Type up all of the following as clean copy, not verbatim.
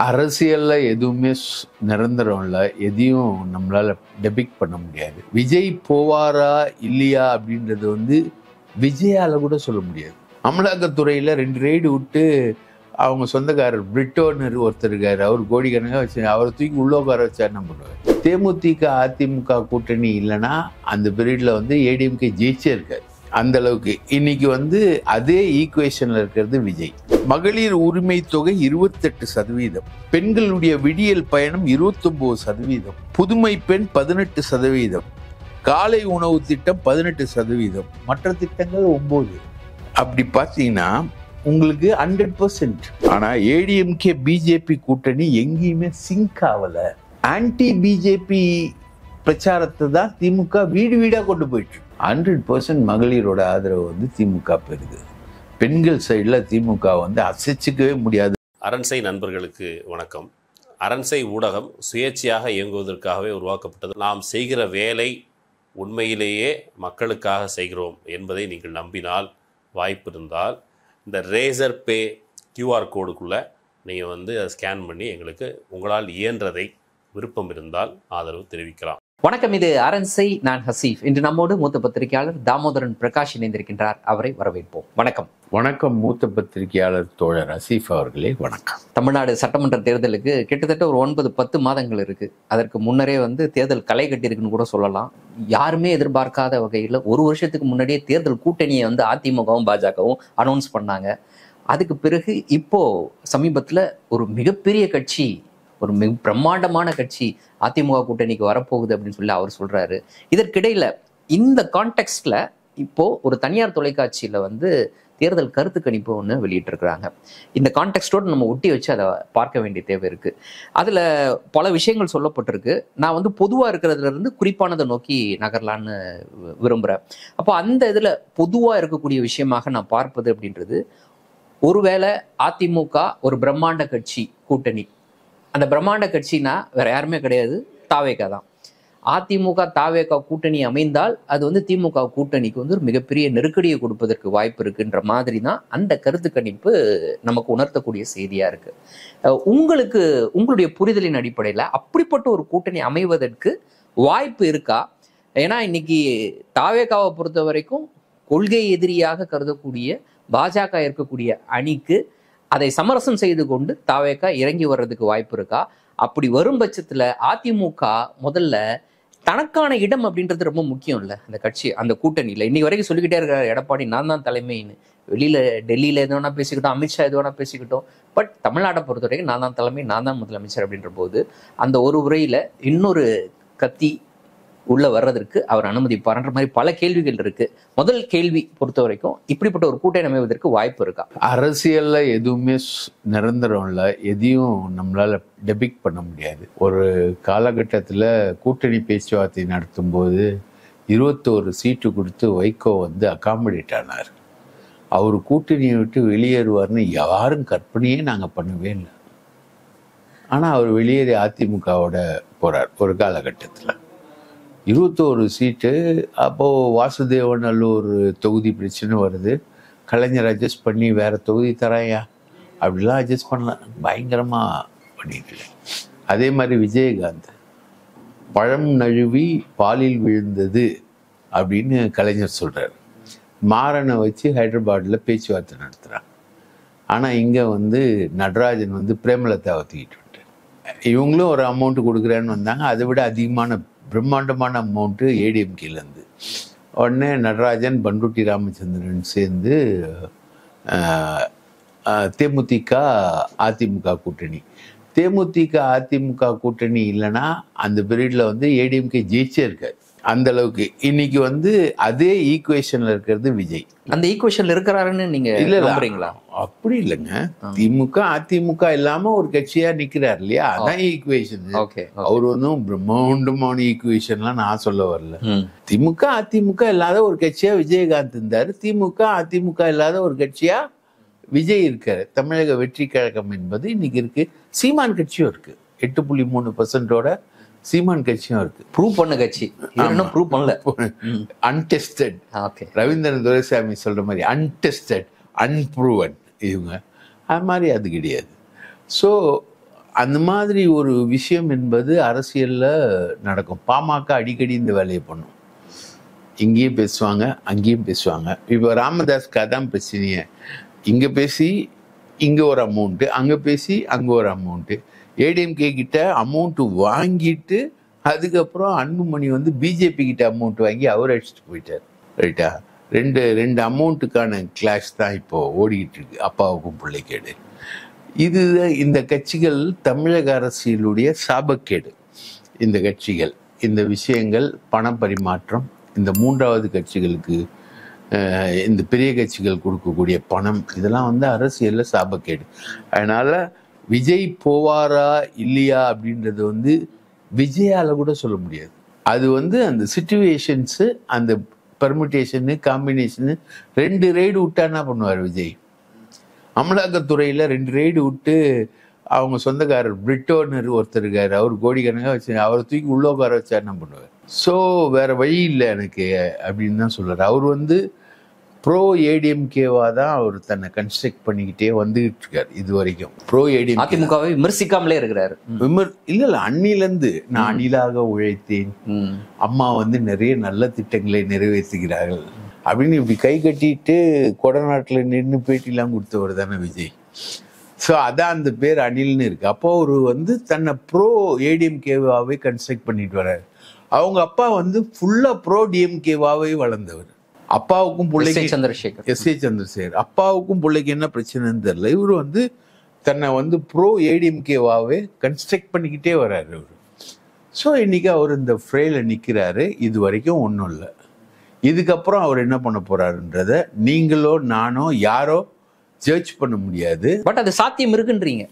அரசியல்ல எதுவுமே நிரந்தரம் இல்லை. எதையும் நம்மளால டெபிக் பண்ண முடியாது. விஜய் போவாரா இல்லையா அப்படின்றது விஜயால கூட சொல்ல முடியாது. அமலாக்கத்துறையில 2 ரெய்டு விட்டு அவங்க சொந்தக்காரர் பிரிட்டோன்னு ஒருத்தர் இருக்காரு, அவர் கோடிக்கணக்காக வச்சு அவரை தூக்கி உள்ள உட்கார வச்சா என்ன பண்ணுவார்? தேமுதிக அதிமுக கூட்டணி இல்லைன்னா அந்த பீரியட்ல ஏடிஎம்கே ஜெயிச்சே இருக்காரு. அந்த அளவுக்கு இன்னைக்கு அதே ஈக்குவேஷன்ல இருக்கிறது விஜய். மகளிர் உரிமை தொகை 28%, பெண்களுடைய விடியல் பயணம் 29%, புதுமை பெண் 18%, காலை உணவு திட்டம் 18%, மற்ற திட்டங்கள் 9. அப்படி பார்த்தீங்கன்னா உங்களுக்கு 100%. ஆனா ஏடிஎம்கே பிஜேபி கூட்டணி எங்கேயுமே சிங்க் ஆகல. ஆன்டி பிஜேபி பிரச்சாரத்தை தான் திமுக வீடு வீடா கொண்டு போயிட்டு 100% மகளிரோட ஆதரவு திமுக பெறுது. பெண்கள் சைடில் திமுக அசைச்சிக்கவே முடியாது. அரண்சை நண்பர்களுக்கு வணக்கம். அரண்சை ஊடகம் சுயேட்சையாக இயங்குவதற்காகவே உருவாக்கப்பட்டது. நாம் செய்கிற வேலை உண்மையிலேயே மக்களுக்காக செய்கிறோம் என்பதை நீங்கள் நம்பினால், வாய்ப்பு இருந்தால் இந்த ரேசர் பே QR கோடுக்குள்ளே நீங்கள் அதை ஸ்கேன் பண்ணி எங்களுக்கு உங்களால் இயன்றதை விருப்பம் இருந்தால் ஆதரவு தெரிவிக்கலாம். வணக்கம், இது அரண்சை. நான் ஹசீஃப். இன்று நம்மோடு மூத்த பத்திரிகையாளர் தாமோதரன் பிரகாஷ் இணைந்திருக்கின்றார். அவரை வரவேற்போம். வணக்கம். வணக்கம் மூத்த பத்திரிகையாளர் தோழர் ஹசீஃப் அவர்களே, வணக்கம். தமிழ்நாடு சட்டமன்ற தேர்தலுக்கு கிட்டத்தட்ட ஒரு 9-10 மாதங்கள் இருக்கு. அதற்கு முன்னரே தேர்தல் களை கட்டியிருக்குன்னு கூட சொல்லலாம். யாருமே எதிர்பார்க்காத வகையில் ஒரு வருஷத்துக்கு முன்னாடியே தேர்தல் கூட்டணியை அதிமுகவும் பாஜகவும் அனௌன்ஸ் பண்ணாங்க. அதுக்கு பிறகு இப்போ சமீபத்தில் ஒரு மிகப்பெரிய கட்சி, ஒரு மிக பிரம்மாண்டமான கட்சி அதிமுக கூட்டணிக்கு வரப்போகுது அப்படின்னு சொல்லி அவர் சொல்றாரு. இதற்கிடையில இந்த கான்டெக்ட்ல இப்போ ஒரு தனியார் தொலைக்காட்சியில தேர்தல் கருத்து கணிப்பு ஒன்று வெளியிட்டிருக்கிறாங்க. இந்த கான்டெக்ட்டோடு நம்ம ஒட்டி வச்சு அதை பார்க்க வேண்டிய தேவை இருக்கு. அதுல பல விஷயங்கள் சொல்லப்பட்டிருக்கு. நான் பொதுவா இருக்கிறதுல இருந்து குறிப்பானதை நோக்கி நகரலான்னு விரும்புறேன். அப்போ அந்த இதுல பொதுவா இருக்கக்கூடிய விஷயமாக நான் பார்ப்பது அப்படின்றது, ஒருவேளை அதிமுக ஒரு பிரம்மாண்ட கட்சி கூட்டணி, அந்த பிரம்மாண்ட கட்சினா வேற யாருமே கிடையாது, தாவேகா தான். அதிமுக தாவேகா கூட்டணி அமைந்தால் அது திமுக கூட்டணிக்கு ஒரு மிகப்பெரிய நெருக்கடியை கொடுப்பதற்கு வாய்ப்பு இருக்குன்ற மாதிரி தான் அந்த கருத்து கணிப்பு நமக்கு உணர்த்தக்கூடிய செய்தியா இருக்கு. உங்களுடைய புரிதலின் அடிப்படையில் அப்படிப்பட்ட ஒரு கூட்டணி அமைவதற்கு வாய்ப்பு இருக்கா? ஏன்னா இன்னைக்கு தாவேகாவை பொறுத்த வரைக்கும் கொள்கை எதிரியாக கருதக்கூடிய பாஜக இருக்கக்கூடிய அணிக்கு அதை சமரசம் செய்து கொண்டு தாவேகா இறங்கி வர்றதுக்கு வாய்ப்பு இருக்கா? அப்படி வரும் பட்சத்துல அதிமுக முதல்ல தனக்கான இடம் அப்படின்றது ரொம்ப முக்கியம் இல்லை அந்த கட்சி, அந்த கூட்டணியில. இன்னைக்கு வரைக்கும் சொல்லிக்கிட்டே இருக்கிற எடப்பாடி நான் தான் தலைமைன்னு. வெளியில டெல்லியில எது வேணா பேசிக்கிட்டோம், அமித்ஷா எது வேணா பேசிக்கிட்டோம், பட் தமிழ்நாட்டை பொறுத்த வரைக்கும் நான் தான் தலைமை, நான் தான் முதலமைச்சர் அப்படின்ற போது அந்த ஒரு உரையில இன்னொரு கத்தி உள்ள வர்றதற்கு அவர் அனுமதிப்பார்ன்ற மாதிரி பல கேள்விகள் இருக்கு. முதல் கேள்வி பொறுத்த வரைக்கும் இப்படிப்பட்ட ஒரு கூட்டணி அமைவதற்கு வாய்ப்பு இருக்கா? அரசியல்ல எதுவுமே நிரந்தரம் இல்லை. எதையும் நம்மளால டெபிக் பண்ண முடியாது. ஒரு காலகட்டத்தில் கூட்டணி பேச்சுவார்த்தை நடத்தும் போது 21 சீட்டு கொடுத்து வைகோ அகாமடேட் ஆனார். அவர் கூட்டணியை விட்டு வெளியேறுவார்னு யாரும் கற்பனையே நாங்கள் பண்ணவே இல்லை. ஆனால் அவர் வெளியேறி அதிமுகவோட போறார் ஒரு காலகட்டத்தில். 21 சீட்டு. அப்போது வாசுதேவநல்லூர் தொகுதி பிரச்சனை வருது. கலைஞர் அட்ஜஸ்ட் பண்ணி வேற தொகுதி தராயா அப்படிலாம் அட்ஜஸ்ட் பண்ணலாம், பயங்கரமாக பண்ணிட்டு. அதே மாதிரி விஜயகாந்த் பழம் நழுவி பாலில் விழுந்தது அப்படின்னு கலைஞர் சொல்கிறார். மாறனை வச்சு ஹைதராபாத்தில் பேச்சுவார்த்தை நடத்துகிறாங்க. ஆனால் இங்கே நடராஜன் பிரேமலதாவை தூக்கிட்டு வந்துட்டார். இவங்களும் ஒரு அமௌண்ட்டு கொடுக்குறேன்னு வந்தாங்க. அதை விட அதிகமான பிரம்மாண்டமான அமௌண்ட்டு ஏடிஎம்கேலேருந்து. உடனே நடராஜன் பண்ருட்டி ராமச்சந்திரன் சேர்ந்து தேமுதிக அதிமுக கூட்டணி. தேமுதிக அதிமுக கூட்டணி இல்லைன்னா அந்த பீரியட்ல ஏடிஎம்கே ஜெயிச்சே இருக்காரு. அந்த அளவுக்கு இன்னைக்கு அதே ஈக்குவேஷன்ல இருக்கிறது விஜய். அந்த ஈக்குவேஷன்ல இருக்கிறாருன்னு நீங்க நம்புறீங்களா? அப்படி இல்லைங்க. திமுக அதிமுக இல்லாம ஒரு கட்சியா நிக்கிறார் இல்லையா, அதான் ஈக்குவேஷன். அவர் பிரம்மாண்டமான ஈக்குவேஷன்லாம் நான் சொல்ல வரல. திமுக அதிமுக இல்லாத ஒரு கட்சியா விஜயகாந்த் இருந்தாரு. திமுக அதிமுக இல்லாத ஒரு கட்சியா விஜய் இருக்காரு. தமிழக வெற்றி கழகம் என்பது இன்னைக்கு இருக்கு. சீமான் கட்சியும் இருக்கு. 8.3% சீமான் கட்சியும் இருக்கு. ப்ரூவ் பண்ண கட்சி, ப்ரூவ் பண்ணல, அன்டெஸ்டட். ரவீந்திரன் துரைசாமி சொல்ற மாதிரி அன்டெஸ்டட், அன்ப்ரூவன். இவங்க அது மாதிரி அது கிடையாது. ஸோ அந்த மாதிரி ஒரு விஷயம் என்பது அரசியல்ல நடக்கும். பாமக அடிக்கடி இந்த வேலையை பண்ணும். இங்கேயும் பேசுவாங்க, அங்கேயும் பேசுவாங்க. இப்போ ராமதாஸ்க்கு அதான் பிரச்சனையே. இங்க பேசி இங்க ஒரு அமௌண்ட்டு, அங்க பேசி அங்க ஒரு அமௌண்ட்டு. ஏடிஎம்கே கிட்ட அமௌண்ட் வாங்கிட்டு அதுக்கப்புறம் அன்புமணி வந்து பிஜேபி கிட்ட அமௌண்ட் வாங்கி அவர் அடிச்சுட்டு போயிட்டார். ரைட்டா? ரெண்டு அமௌண்ட்டுக்கான கிளாஷ் தான் இப்போ ஓடிக்கிட்டு இருக்கு, அப்பாவுக்கும் பிள்ளைக்கேடு. இது இந்த கட்சிகள் தமிழக அரசியலுடைய சாபக்கேடு. இந்த கட்சிகள், இந்த விஷயங்கள், பண பரிமாற்றம், இந்த மூன்றாவது கட்சிகளுக்கு இந்த பெரிய கட்சிகள் கொடுக்கக்கூடிய பணம், இதெல்லாம் வந்து அரசியல்ல சாபக்கேடு. அதனால விஜய் போவாரா இல்லையா அப்படின்றது வந்து விஜயால கூட சொல்ல முடியாது. அது வந்து அந்த சிச்சுவேஷன்ஸு, அந்த பெர்முட்டேஷனு, காம்பினேஷனு. 2 ரைடு விட்டா என்ன பண்ணுவார் விஜய்? அமலாக்கத்துறையில் 2 ரைடு விட்டு அவங்க சொந்தக்காரர் பிரிட்டோன்னு ஒருத்தர் இருக்காரு, அவர் கோடிக்கணக்காக வச்சு அவரை தூக்கி உள்ள உட்கார வச்சா என்ன பண்ணுவார்? ஸோ வேற வழி இல்லை எனக்கு அப்படின்னு தான் சொல்றாரு. அவர் வந்து ப்ரோ ஏடிஎம்கேவா தான் அவர் தன்னை கன்ஸ்ட்ரக்ட் பண்ணிக்கிட்டே வந்துகிட்டு இருக்காரு இது வரைக்கும். ப்ரோ ஏடிஎம் அதிமுகவை விமர்சிக்காமலே இருக்கிறாரு. இல்ல அண்ணிலேருந்து நான் அணிலாக உழைத்தேன், அம்மா வந்து நிறைய நல்ல திட்டங்களை நிறைவேற்றுகிறார்கள் அப்படின்னு இப்படி கை கட்டிட்டு கொடநாட்டில் நின்று பேட்டிலாம் கொடுத்தவர் தானே விஜய். ஸோ அதான் அந்த பேர் அணில்னு இருக்கு. அப்போ அவர் வந்து தன்னை ப்ரோ ஏடிஎம்கேவாவே கன்ஸ்ட்ரக்ட் பண்ணிட்டு வர்றாரு. அவங்க அப்பா வந்து ஃபுல்லா ப்ரோ டிஎம்கேவாவே வளர்ந்தவர். அப்பாவுக்கும் பிள்ளைக்கு சந்திரசேகர் அப்பாவுக்கும் பிள்ளைக்கு என்ன பிரச்சனைன்னு தெரியல. இவர் வந்து தன்னை வந்து ப்ரோ ஏடிஎம்கேவாவே கன்ஸ்ட்ரக்ட் பண்ணிக்கிட்டே வர்றாரு அவர். ஸோ இன்னைக்கு அவர் இந்த ஃப்ரேல நிற்கிறாரு. இது வரைக்கும் ஒன்றும் இல்லை. இதுக்கப்புறம் அவர் என்ன பண்ண போறாருன்றத நீங்களோ நானோ யாரோ ஜட்ஜ் பண்ண முடியாது. பட் அது சாத்தியம் இருக்குன்றீங்க.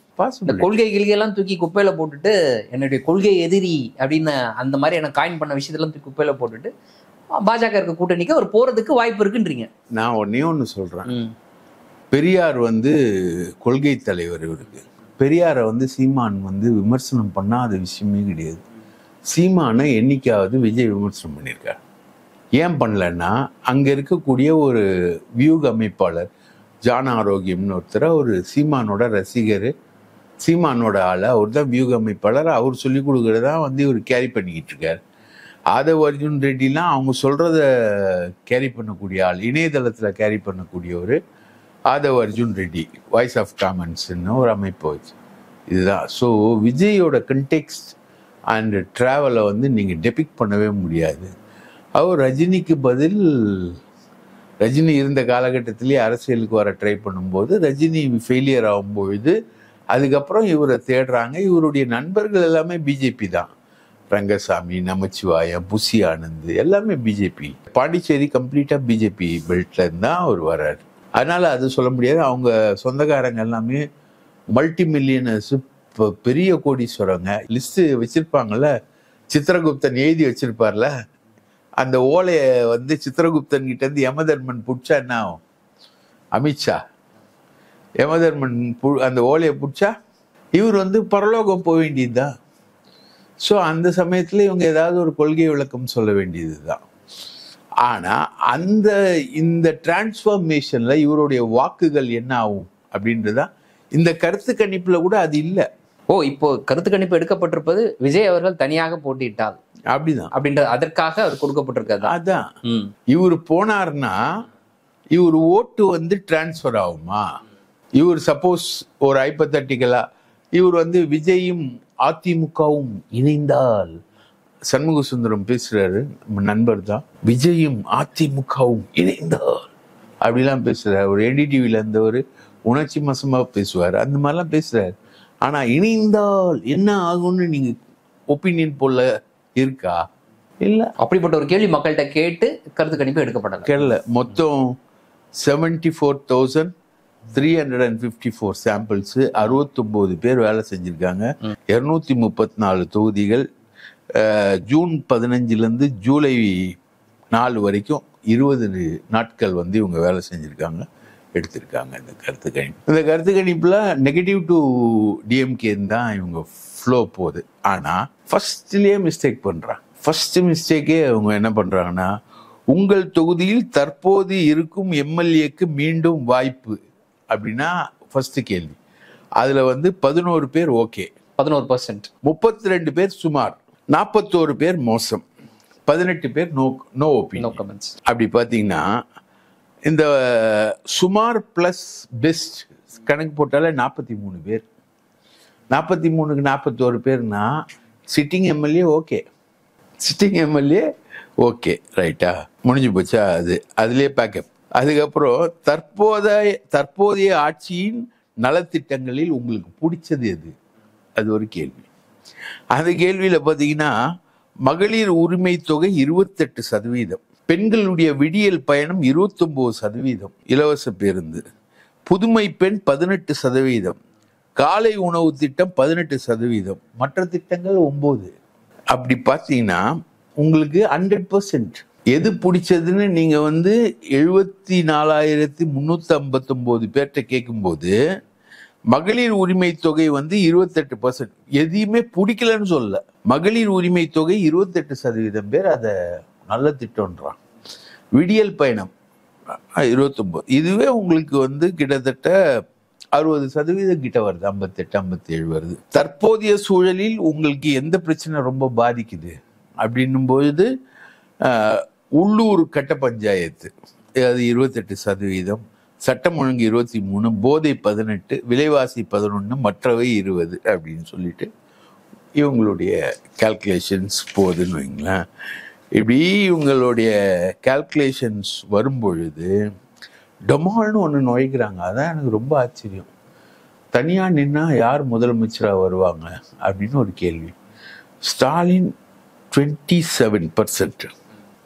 இந்த கொள்கைகளெல்லாம் தூக்கி குப்பையில போட்டுட்டு, என்னுடைய கொள்கை எதிரி அப்படின்னு அந்த மாதிரி எனக்கு காயின் பண்ண விஷயத்தெல்லாம் தூக்கி குப்பையில போட்டுட்டு பாஜக இருக்க கூட்டணிக்கு அவர் போறதுக்கு வாய்ப்பு இருக்குன்றீங்க. நான் ஒண்ணு சொல்றேன். பெரியார் வந்து கொள்கை தலைவர். இவருக்கு பெரியாரை வந்து சீமான் வந்து விமர்சனம் பண்ணாத விஷயமே கிடையாது. சீமானை என்னைக்காவது விஜய் விமர்சனம் பண்ணியிருக்காரு. ஏன் பண்ணலன்னா, அங்க இருக்கக்கூடிய ஒரு வியூக அமைப்பாளர் ஜான ஆரோக்கியம்னு ஒருத்தர், ஒரு சீமானோட ரசிகர், சீமானோட ஆளு, அவர் தான் வியூக அமைப்பாளர். அவர் சொல்லி கொடுக்கறதா வந்து இவர் கேரி பண்ணிக்கிட்டு இருக்காரு. ஆதவ் அர்ஜுன் ரெட்டிலாம் அவங்க சொல்றத கேரி பண்ணக்கூடிய ஆள், இணையதளத்தில் கேரி பண்ணக்கூடியவர் ஆதவ் அர்ஜுன் ரெட்டி, வாய்ஸ் ஆஃப் காமன்ஸ்ன்னு ஒரு அமைப்பு வச்சு. இதுதான். ஸோ விஜயோட கண்டெக்ஸ்ட் அண்ட் ட்ராவலை வந்து நீங்கள் டெபிக் பண்ணவே முடியாது. அவர் ரஜினிக்கு பதில், ரஜினி இருந்த காலகட்டத்திலேயே அரசியலுக்கு வர ட்ரை பண்ணும்போது ரஜினி ஃபெயிலியர் ஆகும்பொழுது அதுக்கப்புறம் இவரை தேடுறாங்க. இவருடைய நண்பர்கள் எல்லாமே பிஜேபி தான். ரங்கசாமி, நமச்சிவாயம், புசி ஆனந்த் எல்லாமே பிஜேபி. பாண்டிச்சேரி கம்ப்ளீட்டாக பிஜேபி பெல்ட்ல இருந்தால் அவர் வர்றாரு. அதனால அது சொல்ல முடியாது. அவங்க சொந்தக்காரங்க எல்லாமே மல்டி மில்லியனர்ஸ், பெரிய கோடீஸ்வரங்க. லிஸ்ட் வச்சிருப்பாங்கல்ல, சித்திரகுப்தன் எழுதி வச்சிருப்பார்ல, அந்த ஓலையை வந்து சித்திரகுப்தன் கிட்ட இருந்து யமதர்மன் பிடிச்சா என்ன ஆகும்? அமித்ஷா யமதர்மன் அந்த ஓலையை பிடிச்சா இவர் வந்து பரலோகம் போக வேண்டியதுதான். ஸோ அந்த சமயத்தில் இவங்க ஏதாவது ஒரு கொள்கை விளக்கம் சொல்ல வேண்டியது தான். ஆனால் இந்த டிரான்ஸ்ஃபர்மேஷன்ல இவருடைய வாக்குகள் என்ன ஆகும் அப்படின்றதா இந்த கருத்து கணிப்பில் கூட அது இல்லை. இப்போ கருத்து கணிப்பு எடுக்கப்பட்டிருப்பது விஜய் அவர்கள் தனியாக போட்டியிட்டால் அப்படிதான் அப்படின்ற அதற்காக அவர் கொடுக்கப்பட்டிருக்காரு. அதான் இவர் போனார்னா இவர் ஓட்டு வந்து டிரான்ஸ்ஃபர் ஆகுமா? இவர் சப்போஸ் ஒரு ஹைப்போதெட்டிக்கலா இவர் வந்து விஜயும் அதிமுகவும் இணைந்தால், சண்முக சுந்தரம் பேசுறாரு, நம்ம நண்பர் தான், விஜயும் அதிமுகவும் இணைந்தால் அப்படிலாம் பேசுறாரு. ஒரு என்டிடிவில இருந்தவர் உணர்ச்சி மசமா பேசுவார், அந்த மாதிரிலாம் பேசுறாரு. ஆனா இணைந்தால் என்ன ஆகும்னு நீங்க ஒப்பீனியன் போல இருக்கா? இல்ல. அப்படிப்பட்ட ஒரு கேள்வி மக்கள்கிட்ட கேட்டு கருத்து கணிப்பு எடுக்கப்படல. கேள்ல மொத்தம் 74,354 சாம்பிள்ஸ், 69 பேர் வேலை செஞ்சிருக்காங்க. 234 தொகுதிகள். ஜூன் 15 ஜூலை 4 வரைக்கும் 20 நாட்கள் வந்து இவங்க வேலை செஞ்சிருக்காங்க, எடுத்திருக்காங்க இந்த கருத்து கணிப்பு. இந்த கருத்து கணிப்புல நெகட்டிவ் டு டிஎம்கேன்னு தான் இவங்க ஃப்ளோ போகுது. ஆனா ஃபர்ஸ்ட்லயே மிஸ்டேக் பண்றாங்க. ஃபர்ஸ்ட் மிஸ்டேக்கே அவங்க என்ன பண்றாங்கன்னா, உங்கள் தொகுதியில் தற்போது இருக்கும் எம்எல்ஏக்கு மீண்டும் வாய்ப்பு அப்படின்னா ஃபர்ஸ்ட் கேள்வி. அதுல வந்து 11 பேர் ஓகே. 11%. 32 பேர் சுமார், 41 பேர் மோசம், 18 பேர் நோ No ஒப்பீனியன். comments. அப்படி பார்த்தீங்கன்னா இந்த சுமார் பிளஸ் பெஸ்ட் கணக்கு போட்டாலே 43 பேர். 43க்கு 41 பேர்னா sitting MLA okay, sitting MLA okay, ரைட்டா, முடிஞ்சு போச்சா? அதுலேயே பேக்கப். அதுக்கப்புறம் தற்போதைய ஆட்சியின் நலத்திட்டங்களில் உங்களுக்கு பிடிச்சது எது? அது ஒரு கேள்வி. அந்த கேள்வியில் பார்த்தீங்கன்னா மகளிர் உரிமை தொகை 28%, பெண்களுடைய விடியல் பயணம் 29%, இலவச பேருந்து, புதுமை பெண் 18%, காலை உணவு திட்டம் 18%, மற்ற திட்டங்கள் 9. அப்படி பார்த்தீங்கன்னா உங்களுக்கு 100% எது பிடிச்சதுன்னு நீங்க 74,359 பேர்கிட்ட கேட்கும்போது மகளிர் உரிமை தொகை 28%. எதையுமே பிடிக்கலன்னு சொல்ல, மகளிர் உரிமை தொகை 28% பேர் அதை நல்ல திட்டம்ன்றான். விடியல் பயணம் 29. இதுவே உங்களுக்கு கிட்டத்தட்ட 60% கிட்ட வருது, 58-57 வருது. தற்போதைய சூழலில் உங்களுக்கு எந்த பிரச்சனை ரொம்ப பாதிக்குது அப்படின்னும் பொழுது உள்ளூர் கட்ட பஞ்சாயத்து அது 28%, சட்டம் ஒழுங்கு 23, போதை 18, விலைவாசி 11, மற்றவை 20 அப்படின்னு சொல்லிட்டு இவங்களுடைய கால்குலேஷன்ஸ் போகுதுன்னு வைங்களேன். இப்படி இவங்களுடைய கால்குலேஷன்ஸ் வரும்பொழுது டொமால்னு ஒன்று நுழைக்கிறாங்க. அதான் எனக்கு ரொம்ப ஆச்சரியம். தனியாக நின்னா யார் முதலமைச்சராக வருவாங்க அப்படின்னு ஒரு கேள்வி. ஸ்டாலின் 27%,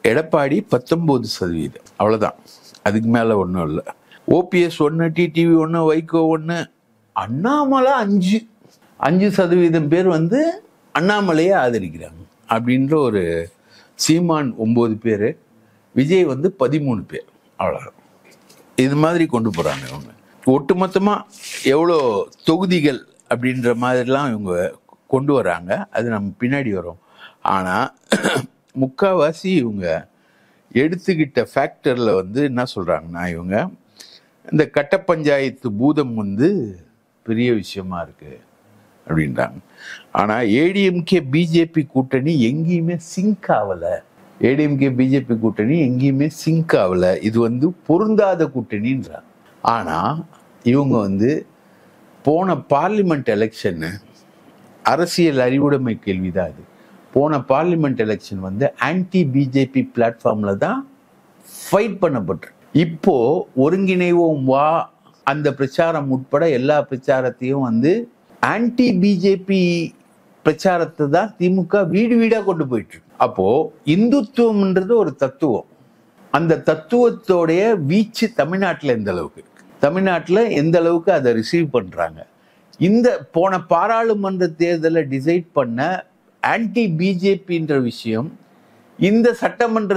எடப்பாடி 19%, அவ்வளோதான், அதுக்கு மேலே ஒன்றும் இல்லை. ஓபிஎஸ் 1, டிடிவி 1, வைகோ 1, அண்ணாமலை 5% பேர் அண்ணாமலையை ஆதரிக்கிறாங்க அப்படின்ற ஒரு சீமான் 9 பேர், விஜய் 13 பேர், அவ்வளோதான். இது மாதிரி கொண்டு போகிறாங்க இவங்க. ஒட்டுமொத்தமாக எவ்வளோ தொகுதிகள் அப்படின்ற மாதிரிலாம் இவங்க கொண்டு வராங்க, அது நம்ம பின்னாடி வரும். ஆனால் முக்கால்வாசி இவங்க எடுத்துக்கிட்ட ஃபேக்டரில் என்ன சொல்கிறாங்கன்னா, இவங்க இந்த கட்ட பஞ்சாயத்து பூதம் பெரிய விஷயமா இருக்குது அப்படின்றாங்க. ஆனால் ஏடிஎம்கே பிஜேபி கூட்டணி எங்கேயுமே சிங்க் ஆகலை. ஏடிஎம்கே பிஜேபி கூட்டணி எங்கேயுமே சிங்க் ஆகலை. இது பொருந்தாத கூட்டணின்றாங்க. ஆனால் இவங்க போன பார்லிமெண்ட் எலெக்ஷன்னு அரசியல் அறிவுடைமை கேள்விதான் அது. போன பார்லிமெண்ட் எலெக்ஷன் ஆன்டி பிஜேபி பிளாட்ஃபார்மில் தான் ஃபைட் பண்ணப்பட்டு, இப்போ ஒருங்கிணைவோம் வா அந்த பிரச்சாரம் உட்பட எல்லா பிரச்சாரத்தையும் ஆன்டி பிஜேபி பிரச்சாரத்தை தான் திமுக வீடு வீடாக கொண்டு போயிட்டு. அப்போ இந்துத்துவம்ன்றது ஒரு தத்துவம். அந்த தத்துவத்தோடைய வீச்சு தமிழ்நாட்டில் எந்த அளவுக்கு இருக்கு, தமிழ்நாட்டில் எந்த அளவுக்கு அதை ரிசீவ் பண்றாங்க. இந்த போன பாராளுமன்ற தேர்தலை டிசைட் பண்ண ஆன்டி பிஜேபின்ற விஷயம் இந்த சட்டமன்ற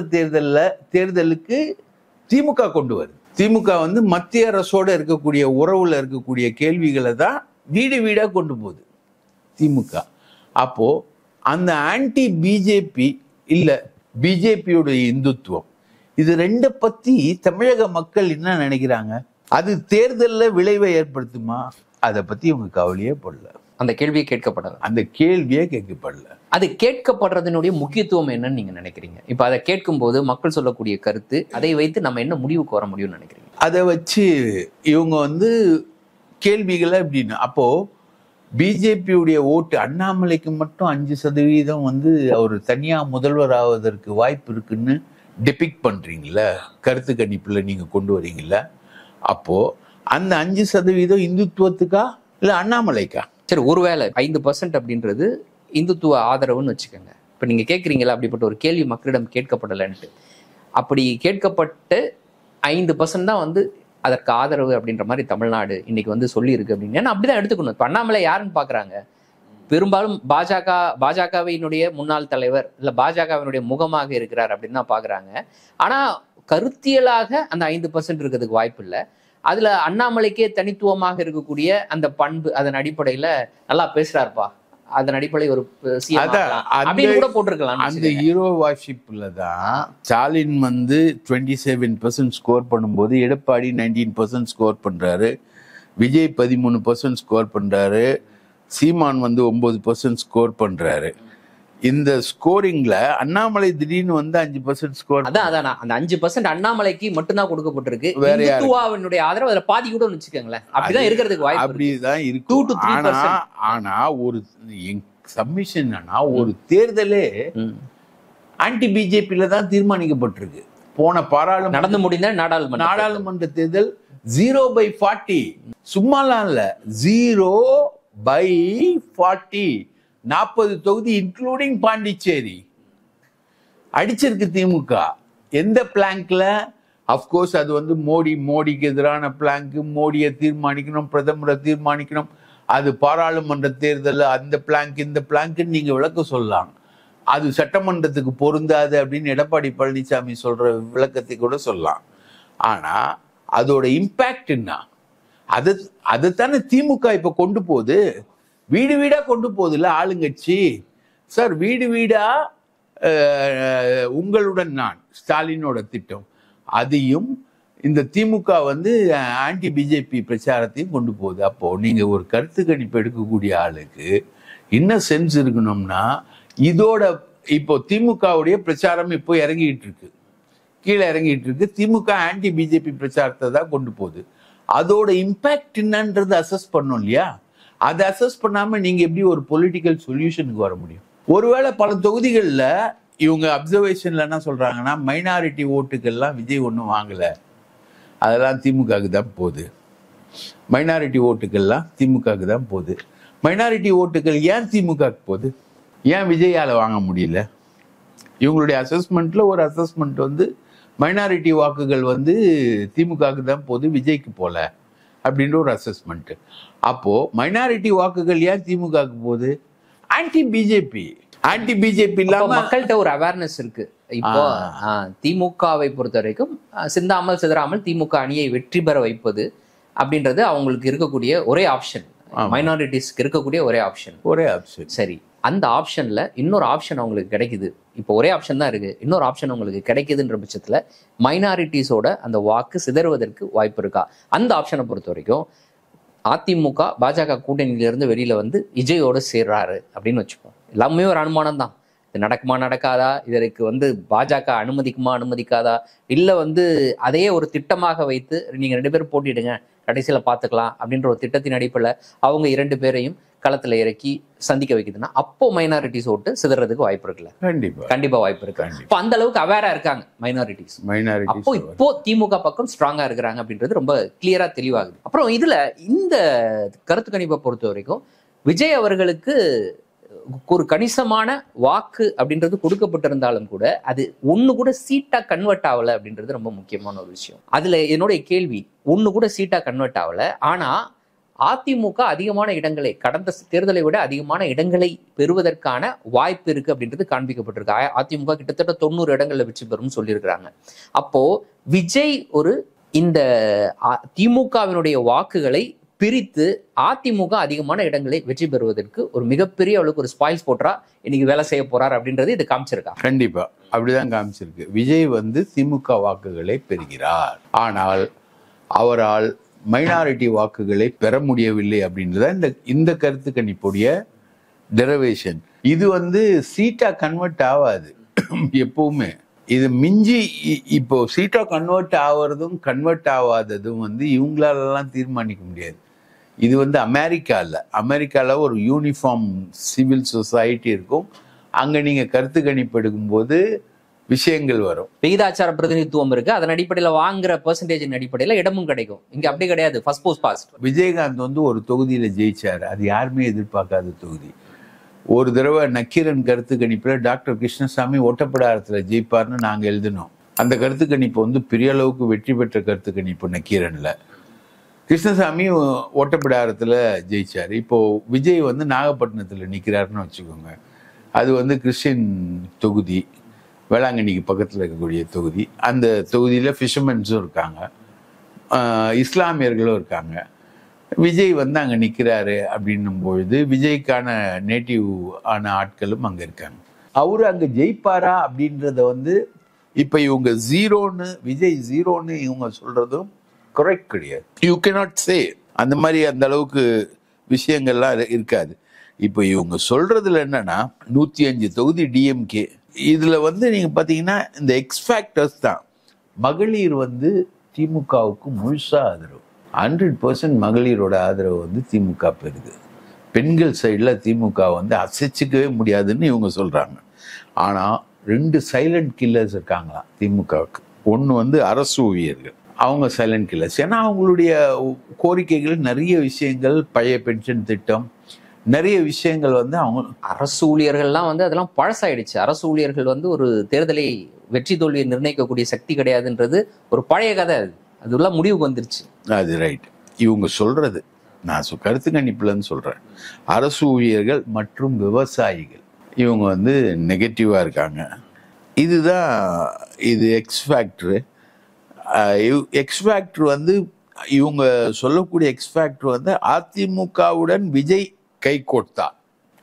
தேர்தலுக்கு திமுக கொண்டு வருது. திமுக மத்திய அரசோட இருக்கக்கூடிய உறவுல இருக்கக்கூடிய கேள்விகளை தான் வீடு வீடா கொண்டு போகுது திமுக. அப்போ அந்த ஆன்டி பிஜேபி இல்ல பிஜேபியோட இந்துத்துவம், இது ரெண்டை பத்தி தமிழக மக்கள் என்ன நினைக்கிறாங்க? அது தேர்தலில் விளைவை ஏற்படுத்துமா? அதை பத்தி இவங்க கவலையே படல. அந்த கேள்வியே கேட்கப்படல. அந்த கேள்வியே கேட்கப்படல. அது கேட்கப்படுறதுனுடைய முக்கியத்துவம் என்னன்னு நீங்க நினைக்கிறீங்க? இப்ப அதை கேட்கும் போது மக்கள் சொல்லக்கூடிய கருத்து, அதை வைத்து நம்ம என்ன முடிவுக்கு வர முடியும்னு நினைக்கிறீங்க? அதை வச்சு இவங்க கேள்விகளை எப்படின்னு, அப்போ பிஜேபியுடைய ஓட்டு அண்ணாமலைக்கு மட்டும் 5% அவர் தனியா முதல்வர் ஆவதற்கு வாய்ப்பு இருக்குன்னு டெபிக் பண்றீங்களா, கருத்து கணிப்புல நீங்க கொண்டு வரீங்கள? அப்போ அந்த 5% இந்துத்துவத்துக்கா இல்ல அண்ணாமலைக்கா? சரி, ஒருவேளை 5% அப்படின்றது இந்துத்துவ ஆதரவுன்னு வச்சுக்கோங்க. இப்ப நீங்க கேட்குறீங்களா அப்படிப்பட்ட ஒரு கேள்வி மக்களிடம் கேட்கப்படலைன்ட்டு. அப்படி கேட்கப்பட்டு 5% தான் அதற்கு ஆதரவு அப்படின்ற மாதிரி தமிழ்நாடு இன்னைக்கு சொல்லியிருக்கு அப்படின்னு. ஏன்னா அப்படிதான் எடுத்துக்கணும். இப்ப அண்ணாமலை யாருன்னு பாக்குறாங்க? பெரும்பாலும் பாஜகவினுடைய முன்னாள் தலைவர் இல்ல பாஜகவினுடைய முகமாக இருக்கிறார் அப்படின்னு தான் பாக்குறாங்க. ஆனா கருத்தியலாக அந்த 5% இருக்கிறதுக்கு வாய்ப்பு இல்லை. அதுல அண்ணாமலைக்கே தனித்துவமாக இருக்கக்கூடிய அந்த பண்பு, அதன் அடிப்படையில நல்லா பேசுறாருப்பா, அதன் அடிப்படையில் ஒரு கூட போட்டிருக்கலாம். அந்த ஹீரோ வார்ஷிப்ல தான் ஸ்டாலின் 27% ஸ்கோர் பண்ணும்போது எடப்பாடி 19% ஸ்கோர் பண்றாரு, விஜய் 13% ஸ்கோர் பண்றாரு, சீமான் வந்து 9% ஸ்கோர் பண்றாரு. இந்த ஸ்கோரிங்ல அண்ணாமலை திடீர்னு வந்து 5% ஸ்கோர். அதான் அந்த 5% அண்ணாமலைக்கு மட்டும்தான் கொடுக்கப்பட்டிருக்கு. வேற இந்துத்துவாவினுடைய ஆதரவு அதுல பாதி கூட வச்சுக்கோங்களேன். அப்படிதான் இருக்கிறதுக்கு வாய்ப்பு. அப்படிதான் இருக்கு. ஆனா ஒரு சப்மிஷன் ஒரு தேர்தலே ஆன்டி பிஜேபியில தான் தீர்மானிக்கப்பட்டிருக்கு. போன நடந்து முடிந்த நாடாளுமன்ற தேர்தல் 0/40 சும்மாலாம் இல்ல, 0/40 40 தொகுதி இன்க்ளூடிங் பாண்டிச்சேரி அடிச்சிருக்கு திமுக. எந்த பிளாங்க்ல? அப்கோர்ஸ் அது வந்து மோடிக்கு எதிரான பிளாங்க். மோடியை தீர்மானிக்கணும், பிரதமரை தீர்மானிக்கணும். அது பாராளுமன்ற தேர்தல் அந்த பிளாங்க் இந்த பிளாங்க் நீங்க விளக்க சொல்லலாம். அது சட்டமன்றத்துக்கு பொருந்தாது அப்படின்னு எடப்பாடி பழனிசாமி சொல்ற விளக்கத்தை கூட சொல்லலாம். ஆனா அதோட இம்பாக்ட் என்ன? அதுதானே திமுக இப்ப கொண்டு போகுது. வீடு வீடா கொண்டு போகுதுல்ல ஆளுங்கட்சி. சார், வீடு வீடா உங்களுடன் நான் ஸ்டாலினோட திட்டம், அதையும் இந்த திமுக வந்து ஆன்டி பிஜேபி பிரச்சாரத்தையும் கொண்டு போகுது. அப்போ நீங்க ஒரு கருத்து கணிப்பு எடுக்கக்கூடிய ஆளுக்கு என்ன சென்ஸ் இருக்கணும்னா, இதோட இப்போ திமுகவுடைய பிரச்சாரம் இப்போ இறங்கிட்டு இருக்கு, கீழே இறங்கிட்டு இருக்கு. திமுக ஆன்டி பிஜேபி பிரச்சாரத்தை தான் கொண்டு போகுது. அதோட இம்பாக்ட் என்னன்றது அசஸ் பண்ணும் இல்லையா? அதை அசஸ் பண்ணாம நீங்க எப்படி ஒரு பொலிட்டிக்கல் சொல்யூஷனுக்கு வர முடியும்? ஒருவேளை பல தொகுதிகளில் இவங்க அப்சர்வேஷன்ல என்ன சொல்றாங்கன்னா, மைனாரிட்டி ஓட்டுக்கள்லாம் விஜய் ஒன்றும் வாங்கல, அதெல்லாம் திமுகவுக்கு தான் போகுது. மைனாரிட்டி ஓட்டுக்கள்லாம் திமுகவுக்கு தான் போகுது. மைனாரிட்டி ஓட்டுகள் ஏன் திமுகவுக்கு போகுது? ஏன் விஜயால வாங்க முடியல? இவங்களுடைய அசஸ்மெண்ட்ல ஒரு அசஸ்மெண்ட் வந்து மைனாரிட்டி வாக்குகள் வந்து திமுகவுக்கு தான் போகுது, விஜய்க்கு போல அப்படின்ற ஒரு அசஸ்மெண்ட். அப்போ மைனாரிட்டி வாக்குகள் ஏன் திமுகவுக்கு போகுது? ஆன்டி பிஜேபி இல்லாம மக்கள்கிட்ட ஒரு அவேர்னஸ் இருக்கு. இப்போ திமுகவை பொறுத்த வரைக்கும் சிந்தாமல் சிதறாமல் திமுக அணியை வெற்றி பெற வைப்பது அப்படின்றது அவங்களுக்கு இருக்கக்கூடிய ஒரே ஆப்ஷன். மைனாரிட்டிஸ்க்கு இருக்கக்கூடிய ஒரே ஆப்ஷன். சரி, அந்த ஆப்ஷன்ல இன்னொரு ஆப்ஷன் அவங்களுக்கு கிடைக்குது. இப்போ ஒரே ஆப்ஷன் தான் இருக்கு, இன்னொரு ஆப்ஷன் உங்களுக்கு கிடைக்குதுன்ற பட்சத்துல மைனாரிட்டிஸோட அந்த வாக்கு சிதறுவதற்கு வாய்ப்பு இருக்கா? அந்த ஆப்ஷனை பொறுத்த வரைக்கும் அதிமுக பாஜக கூட்டணியிலிருந்து வெளியில வந்து விஜயோடு சேர்றாரு அப்படின்னு வச்சுப்போம். எல்லாமே ஒரு அனுமானம் தான். இது நடக்குமா நடக்காதா, இதற்கு வந்து பாஜக அனுமதிக்குமா அனுமதிக்காதா, இல்லை வந்து அதையே ஒரு திட்டமாக வைத்து நீங்க 2 பேரும் போட்டிடுங்க கடைசியில பார்த்துக்கலாம் அப்படின்ற ஒரு திட்டத்தின் அடிப்படையில் அவங்க 2 பேரையும் களத்துல இறக்கி சந்திக்க வைக்குதுன்னா அப்போ மைனாரிட்டிஸ் ஓட்டு சிதறதுக்கு வாய்ப்பு இருக்குல்ல? கண்டிப்பா வாய்ப்பு இருக்கு. இப்போ அந்த அளவுக்கு அவேரா இருக்காங்க மைனாரிட்டிஸ். அப்போ இப்போ திமுக பக்கம் ஸ்ட்ராங்கா இருக்கிறாங்க அப்படின்றது ரொம்ப கிளியரா தெளிவாகுது. அப்புறம் இதுல இந்த கருத்து கணிப்பை பொறுத்த வரைக்கும் விஜய் அவர்களுக்கு ஒரு கணிசமான வாக்கு அப்படின்றது கொடுக்கப்பட்டிருந்தாலும் கூட அது ஒண்ணு கூட சீட்டா கன்வெர்ட் ஆகல அப்படின்றது ரொம்ப முக்கியமான ஒரு விஷயம். அதுல என்னுடைய கேள்வி, ஒண்ணு கூட சீட்டா கன்வெர்ட் ஆகல, ஆனா அதிமுக அதிகமான இடங்களை, கடந்த தேர்தலை விட அதிகமான இடங்களை பெறுவதற்கான வாய்ப்பு இருக்கு அப்படின்றது காண்பிக்கப்பட்டிருக்கு. அதிமுக கிட்டத்தட்ட 90 இடங்கள்ல வெற்றி பெறும் சொல்லியிருக்கிறாங்க. அப்போ விஜய் ஒரு இந்த திமுகவினுடைய வாக்குகளை பிரித்து அதிமுக அதிகமான இடங்களை வெற்றி பெறுவதற்கு ஒரு மிகப்பெரிய அளவுக்கு ஒரு ஸ்பாயில் போட்டா இன்னைக்கு வேலை செய்ய போறார் அப்படின்றது இது காமிச்சிருக்கா? கண்டிப்பா அப்படிதான் காமிச்சிருக்கு. விஜய் வந்து திமுக வாக்குகளை பெறுகிறார், ஆனால் அவரால் மைனாரிட்டி வாக்குகளை பெற முடியவில்லை அப்படின்றத இந்த கருத்து கணிப்புடைய டெரிவேஷன். இது வந்து சீட்டா கன்வெர்ட் ஆகாது எப்பவுமே. இது மிஞ்சி இப்போ சீட்டா கன்வெர்ட் ஆகிறதும் கன்வெர்ட் ஆகாததும் வந்து இவங்களாலலாம் தீர்மானிக்க முடியாது. இது வந்து அமெரிக்கால ஒரு யூனிஃபார்ம் சிவில் சொசைட்டி இருக்கும். அங்க நீங்க கருத்து கணிப்பு எடுக்கும்போது விஷயங்கள் வரும், விகிதாச்சார பிரதிநிதித்துவம் இருக்கு. அதன் அடிப்படையில் வாங்குற பெர்சன்டேஜின் அடிப்படையில் இடமும் கிடைக்கும். இங்க அப்படி கிடையாது. First post past. விஜயகாந்த் வந்து ஒரு தொகுதியில ஜெயிச்சாரு, அது யாருமே எதிர்பார்க்காத தொகுதி. ஒரு தடவை நக்கீரன் கருத்து கணிப்புல டாக்டர் கிருஷ்ணசாமி ஒட்டப்பிடாரத்துல ஜெயிப்பார்னு நாங்க எழுதினோம். அந்த கருத்து கணிப்பு வந்து பெரிய அளவுக்கு வெற்றி பெற்ற கருத்து கணிப்பு நக்கீரன்ல. கிருஷ்ணசாமி ஒட்டப்பிடாரத்துல ஜெயிச்சாரு. இப்போ விஜய் வந்து நாகப்பட்டினத்துல நிக்கிறாருன்னு வச்சுக்கோங்க. அது வந்து கிறிஸ்டின் தொகுதி, வேளாங்கண்ணிக்கு பக்கத்தில் இருக்கக்கூடிய தொகுதி. அந்த தொகுதியில் ஃபிஷர்மென்ஸும் இருக்காங்க, இஸ்லாமியர்களும் இருக்காங்க. விஜய் வந்து அங்கே நிற்கிறாரு அப்படின்னும் பொழுது விஜய்க்கான நேட்டிவ் ஆன ஆட்களும் அங்கே இருக்காங்க. அவரு அங்கே ஜெயிப்பாரா அப்படின்றத வந்து இப்போ இவங்க விஜய் ஜீரோன்னு இவங்க சொல்றதும் கரெக்ட் கிடையாது. You cannot say. அந்த மாதிரி அந்த அளவுக்கு விஷயங்கள்லாம் இருக்காது. இப்போ இவங்க சொல்றதுல என்னன்னா 105 தொகுதி டிஎம்கே. இதுல வந்து நீங்க பாத்தீங்கன்னா இந்த எக்ஸ் ஃபேக்டர்ஸ் தான். மகளிர் வந்து திமுகவுக்கு முழுசா ஆதரவு, 100% மகளிரோட ஆதரவு வந்து திமுக பெறுது. பெண்கள் சைடில் திமுக வந்து அசைச்சிக்கவே முடியாதுன்னு இவங்க சொல்றாங்க. ஆனா 2 சைலண்ட் கில்லர்ஸ் இருக்காங்களாம் திமுகவுக்கு. ஒன்று வந்து அரசு ஊழியர்கள், அவங்க சைலண்ட் கில்லர்ஸ். ஏன்னா அவங்களுடைய கோரிக்கைகள் நிறைய விஷயங்கள், பழைய பென்ஷன் திட்டம், நிறைய விஷயங்கள் வந்து அவங்க அரசு ஊழியர்கள்லாம் வந்து அதெல்லாம் பழசாயிடுச்சு. அரசு ஊழியர்கள் வந்து ஒரு தேர்தலை வெற்றி தோல்வியை நிர்ணயிக்கக்கூடிய சக்தி கிடையாதுன்றது ஒரு பழைய கதை. அதெல்லாம் முடிவுக்கு வந்துருச்சு. அது ரைட். இவங்க சொல்றது நான் கருத்து கணிப்புலன்னு சொல்றேன். அரசு ஊழியர்கள் மற்றும் விவசாயிகள் இவங்க வந்து நெகட்டிவா இருக்காங்க. இதுதான் இது எக்ஸ் ஃபேக்டர். எக்ஸ் ஃபேக்டர் வந்து இவங்க சொல்லக்கூடிய எக்ஸ் ஃபேக்டர் வந்து அதிமுகவுடன் விஜய் கை கோர்த்தா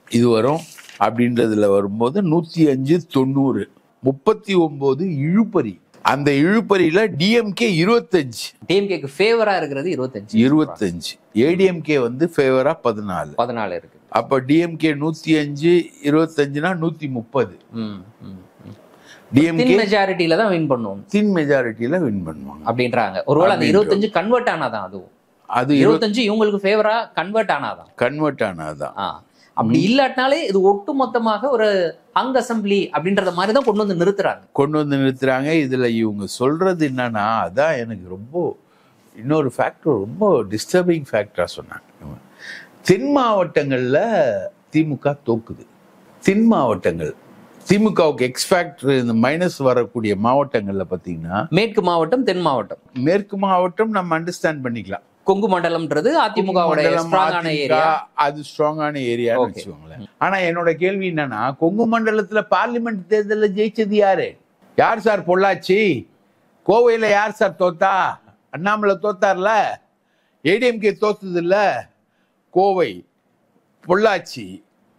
இது வரும் அப்படின்றதுல வரும்போது 105 90 39 இழுபறி. அந்த இழுபறியில டிஎம்கே 25, டிஎம்கேக்கு ஃபேவரா இருக்கிறது 25, ஏடிஎம்கே வந்து ஃபேவரா 14 இருக்கு. அப்ப டிஎம்கே 105 25னா 130. டிஎம்கே மெஜாரிட்டில தான் வின் பண்ணுவோம், தின் மெஜாரிட்டியில வின் பண்ணுவாங்க அப்படின்றாங்க. ஒருவேளை அந்த 25 கன்வெர்ட் ஆனாதான், அதுவும் அது 25 இவங்களுக்கு ஃபேவரா கன்வெர்ட் ஆனாதான். அப்படி இல்லாட்டினாலே இது ஒட்டு மொத்தமாக ஒரு அங்க அசம்பிளி அப்படின்றத மாதிரி தான் கொண்டு வந்து நிறுத்துறாங்க. இதுல இவங்க சொல்றது என்னன்னா, அதான் எனக்கு ரொம்ப இன்னொரு ஃபேக்டர் ரொம்ப டிஸ்டர்பிங் ஃபேக்டரா சொன்னாங்க. தென் மாவட்டங்கள்ல திமுக தோக்குது. தென் மாவட்டங்கள் திமுகவுக்கு எக்ஸ் ஃபேக்டர் இந்த மைனஸ் வரக்கூடிய மாவட்டங்கள்ல பாத்தீங்கன்னா மேற்கு மாவட்டம், தென் மாவட்டம். மேற்கு மாவட்டம் நம்ம அண்டர்ஸ்டாண்ட் பண்ணிக்கலாம். கொங்கு மண்டலம்ன்றது அதிமுகவுடைய ஸ்ட்ராங்கான ஏரியா, அது ஸ்ட்ராங்கான ஏரியான்னு வச்சுக்கோங்களேன். ஆனா என்னோட கேள்வி என்னன்னா, கொங்கு மண்டலத்துல பார்லிமெண்ட் தேர்தலில் ஜெயிச்சது யாரு? யார் சார்? பொள்ளாச்சி. கோவையில யார் சார் தோத்தா? அண்ணாமலை தோத்தார்ல. ஏடிஎம்கே தோத்தது இல்ல. கோவை, பொள்ளாச்சி,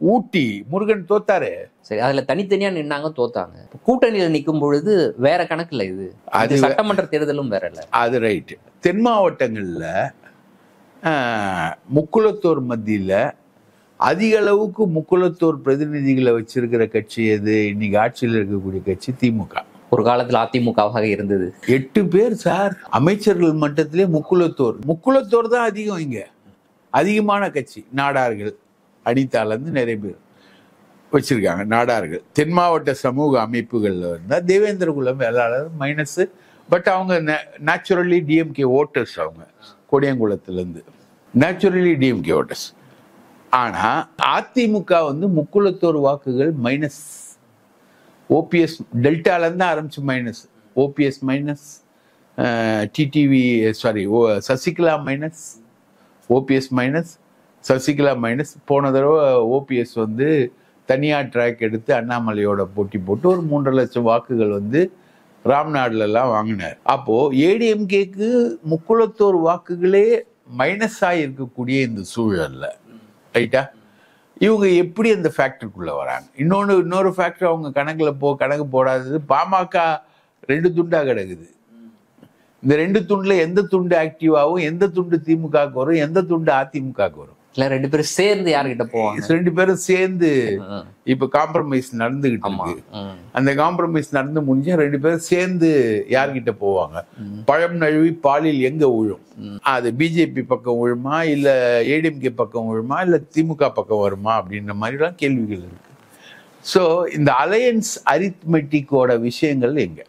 ஊட்டி முருகன் தோத்தாரு. சரி, அதுல தனித்தனியா நின்னாங்க, தோத்தாங்க. கூட்டணியில நிற்கும் பொழுது வேற கணக்கு இல்ல. இது சட்டமன்ற தேர்தலும் வேற இல்ல. அது ரைட். தென் மாவட்டங்கள்ல முக்குளத்தோர் மத்தியில அதிக அளவுக்கு முக்குளத்தோர் பிரதிநிதிகளை வச்சிருக்கிற கட்சி எது? இன்னைக்கு ஆட்சியில் இருக்கக்கூடிய கட்சி திமுக. ஒரு காலத்துல அதிமுகவாக இருந்தது. 8 பேர் சார் அமைச்சர்கள் மட்டத்திலே முக்குளத்தோர் தான் அதிகம். இங்க அதிகமான கட்சி நாடார்கள், அனிதால இருந்து நிறைய பேர் வச்சிருக்காங்க நாடார்கள். தென் மாவட்ட சமூக அமைப்புகள்ல இருந்தா தேவேந்திர குலம் வேளாளர் மைனஸ். பட் அவங்க நேச்சுரலி டிஎம்கே ஓட்டர்ஸ். அவங்க கொடியங்குளத்துல இருந்து நேச்சுரலி டிஎம்கே ஓட்டர்ஸ். ஆனா அதிமுக வந்து முக்குளத்தோர் வாக்குகள் மைனஸ். ஓபிஎஸ் டெல்டால இருந்து ஆரம்பிச்சு minus. OPS minus, TTV Sasikala minus, OPS minus, Sasikala minus. போன தடவை ஓபிஎஸ் வந்து தனியார் ட்ராக் எடுத்து அண்ணாமலையோட போட்டி போட்டு ஒரு 3.5 லட்சம் வாக்குகள் வந்து ராம்நாடுல எல்லாம் வாங்கினார். அப்போ ஏடிஎம்கேக்கு முக்குளத்தோர் வாக்குகளே மைனஸ் ஆகிருக்கக்கூடிய இந்த சூழல்ல ரைட்டா இவங்க எப்படி அந்த ஃபேக்டருக்குள்ள வராங்க? இன்னொரு ஃபேக்டர் அவங்க கணக்கு போடாதது. பாமக 2 துண்டா கிடக்குது. இந்த 2 துண்டுல எந்த துண்டு ஆக்டிவாகவும், எந்த துண்டு திமுகவுக்கு வரும், எந்த துண்டு அதிமுகவுக்கு வரும்? 2 பேரும் சேர்ந்து யார்கிட்ட போவாங்க? 2 பேரும் சேர்ந்து இப்ப காம்ப்ரமைஸ் நடந்துகிட்டு இருக்கு. அந்த காம்ப்ரமைஸ் நடந்து முடிஞ்சா 2 பேரும் சேர்ந்து யார்கிட்ட போவாங்க? பழம் நழுவி பாலில் எங்க விழும்? அது பிஜேபி பக்கம் விழுமா, இல்ல ஏடிஎம்கே பக்கம் விழுமா, இல்ல திமுக பக்கம் வருமா அப்படின்ற மாதிரிலாம் கேள்விகள் இருக்கு. ஸோ இந்த அலையன்ஸ் அரித்மெட்டிக்கோட விஷயங்கள் எங்க?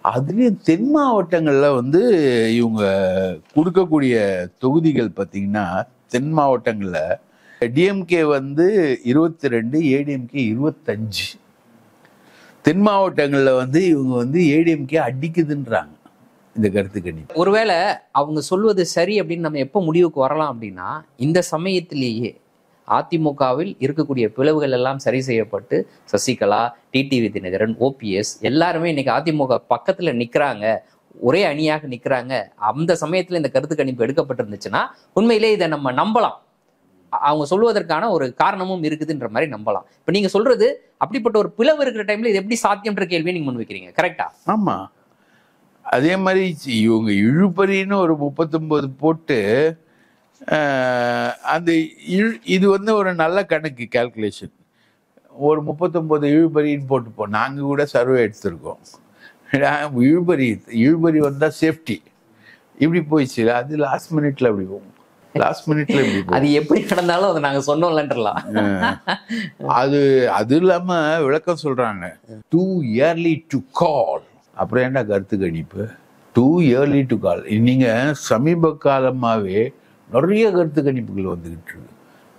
அதுலயும் தென் மாவட்டங்கள்ல வந்து இவங்க கொடுக்கக்கூடிய தொகுதிகள் பார்த்தீங்கன்னா, தென் மாவட்டங்கள்ல டிஎம்கே வந்து 22, ஏடிஎம்கே 25. தென் மாவட்டங்கள்ல வந்து இவங்க வந்து ஏடிஎம்கே அடிக்குதுன்றாங்க இந்த கருத்து கணிப்பு. ஒருவேளை அவங்க சொல்வது சரி அப்படின்னு நம்ம எப்போ முடிவுக்கு வரலாம் அப்படின்னா, இந்த சமயத்திலேயே அதிமுகவில் இருக்கக்கூடிய பிளவுகள் எல்லாம் சரி செய்யப்பட்டு சசிகலா, டிடிவி தினகரன், ஓபிஎஸ் எல்லாருமே இன்னைக்கு அதிமுக பக்கத்துல நிக்கிறாங்க, ஒரே அணியாக நிக்கிறாங்க. அந்த சமயத்துல இந்த கருத்து கணிப்பு எடுக்கப்பட்டிருந்துச்சுன்னா உண்மையிலே இதை நம்ம நம்பலாம். அவங்க சொல்வதற்கான ஒரு காரணமும் இருக்குதுன்ற மாதிரி நம்பலாம். இப்ப நீங்க சொல்றது அப்படிப்பட்ட ஒரு பிளவு இருக்கிற டைம்ல இது எப்படி சாத்தியம்ன்ற கேள்வியை நீங்க முன் வைக்கிறீங்க. கரெக்டா? ஆமா. அதே மாதிரி இவங்க இழுபறின்னு ஒரு 39 போட்டு அந்த இது வந்து ஒரு நல்ல கணக்கு கால்குலேஷன். ஒரு 39 இழுபறின்னு போட்டுப்போம். நாங்கள் கூட சர்வே எடுத்திருக்கோம். இழுபறி வந்தால் சேஃப்டி இப்படி போயிடுச்சு. அது லாஸ்ட் மினிட்ல அப்படி போகும். லாஸ்ட் மினிட்ல இப்படி போகும். அது எப்படி நடந்தாலும் அதை நாங்கள் சொன்னோம்லன்றலாம். அது இல்லாம விளக்கம் சொல்றாங்க, டூ இயர்லி டு கால். அப்புறம் என்ன கருத்து கணிப்பு? Too early to call. நீங்க சமீப காலமாவே நிறைய கருத்து கணிப்புகள் வந்துகிட்டு இருக்கு.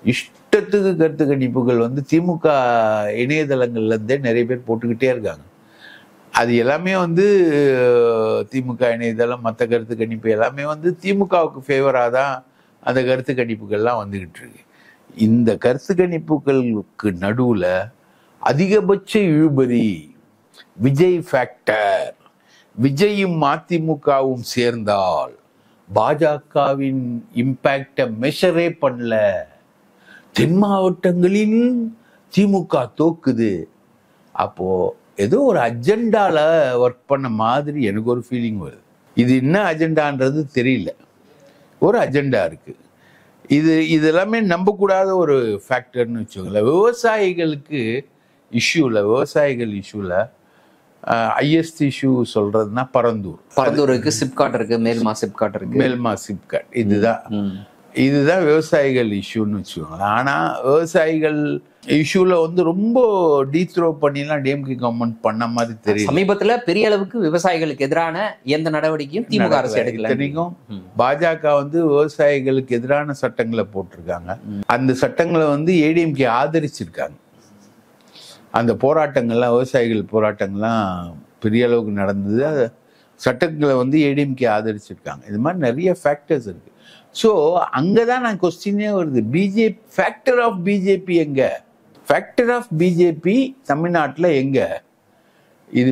இஷ்டத்துக்கு கருத்து கணிப்புகள் வந்து திமுக இணையதளங்கள்ல இருந்தே நிறைய பேர் போட்டுக்கிட்டே இருக்காங்க. அது எல்லாமே வந்து திமுக இணையதளம், மற்ற கருத்து கணிப்பு எல்லாமே வந்து திமுகவுக்கு ஃபேவராக தான் அந்த கருத்து கணிப்புகள்லாம் வந்துகிட்டு இருக்கு. இந்த கருத்து கணிப்புகளுக்கு நடுவுல அதிகபட்ச இழுபறி விஜய் ஃபேக்டர். விஜயும் அதிமுகவும் சேர்ந்தால் பாஜகவின் இம்பாக்டை மெஷரே பண்ணல. தென் மாவட்டங்களில் திமுக தோக்குது. அப்போ ஏதோ ஒரு அஜெண்டால ஒர்க் பண்ண மாதிரி எனக்கு ஒரு ஃபீலிங் வருது. இது என்ன அஜெண்டான்றது தெரியல. ஒரு அஜெண்டா இருக்கு. இது எல்லாமே நம்பக்கூடாத ஒரு ஃபேக்டர்னு வச்சுக்கோங்களேன். விவசாயிகளுக்கு விவசாயிகள் இஷ்யூல ஹையஸ்ட் இஷ்யூ சொல்றதுன்னா பரந்தூருக்கு சிப்காட் இருக்கு, மேல்மா சிப்காட். இதுதான் விவசாயிகள் இஷ்யூன்னு வச்சுக்கோங்களேன். ஆனா விவசாயிகள் இஷ்யூல வந்து ரொம்ப டீத்ரோ பண்ணிலாம் டிஎம்கே கவர்மெண்ட் பண்ண மாதிரி தெரியும். சமீபத்துல பெரிய அளவுக்கு விவசாயிகளுக்கு எதிரான எந்த நடவடிக்கையும் திமுக அரசு எடுக்கல. இத்தனைக்கும் பாஜக வந்து விவசாயிகளுக்கு எதிரான சட்டங்களை போட்டிருக்காங்க. அந்த சட்டங்களை வந்து ஏடிஎம்கே ஆதரிச்சிருக்காங்க. அந்த போராட்டங்கள்லாம், விவசாயிகள் போராட்டங்கள்லாம் பெரிய அளவுக்கு நடந்தது. சட்டங்களை வந்து ஏடிஎம்கே ஆதரிச்சிருக்காங்க. இது மாதிரி நிறைய ஃபேக்டர்ஸ் இருக்கு. ஸோ அங்கதான் நான் கொஸ்டினே வருது, ஃபேக்டர் ஆஃப் பிஜேபி எங்க? ஃபேக்டர் ஆஃப் பிஜேபி தமிழ்நாட்டில் எங்க? இது